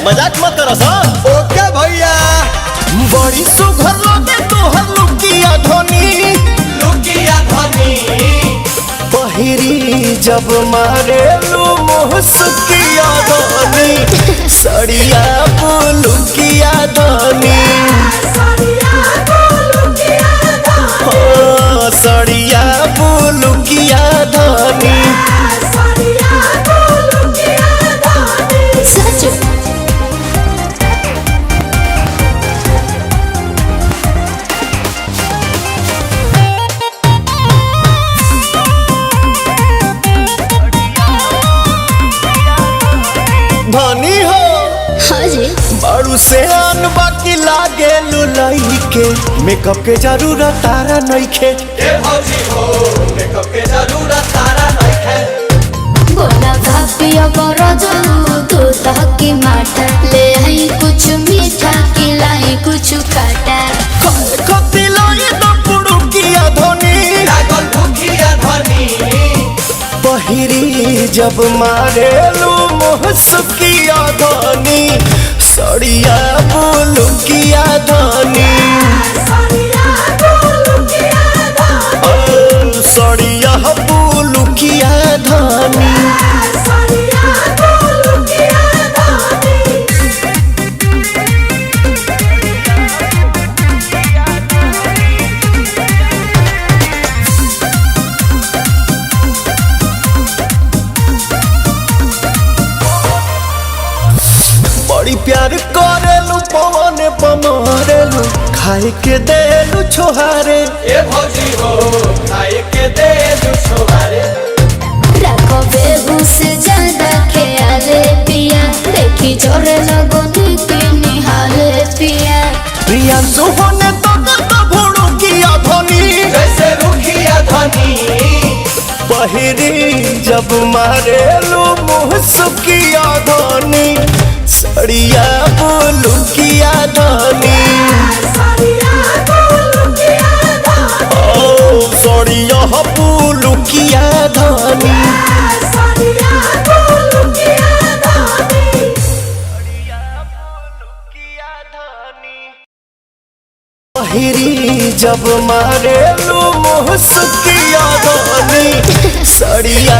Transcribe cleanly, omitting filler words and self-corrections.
मजाक मत करो सन। ओके भैया। बड़ी सुघर लगे तोहर लुकिया धनी, लुकिया धनी पहिरी जब मारे लू मुहसकिया धनी, सड़िया लुकिया धनी, सड़िया लुकिया धनी। धनी हो हाँ जी बारू से आन बाकी लागे लुलाई के, मेकअप के जरूरत तारा नइखे। ए भौजी हो मेकअप के जरूरत तारा नइखे। बोला भापिया बरो जो तू तहकी माटा ले आई कुछ मीठा खिलाई कुछ काटा। खाए खती लाई न पुड़ुकिया धनी, लागल भूखिया धनी पहिरी जब मारे लू मुहसकिया धनी, सड़िया लुकिया धनी, सड़िया लुकिया धनी। बड़ी प्यार करेलू पवन पमरेलू, खाए के देलू छोहारे। ए भौजी हो खाए के दे दू छोहारे। रखो बेहूस ज्यादा ख्याले पिया, देखी जोरे लगो नीति निहाले पिया। प्रियांशु होने तो भुड़ुकिया धनी, जैसे रुखिया धनी पहिरी जब मारेलू मुहसकिया धनी, सड़िया लुकिया धनी, सड़िया लुकिया धनी। पहिरी जब मारेलू मुहसकिया धनी, सड़िया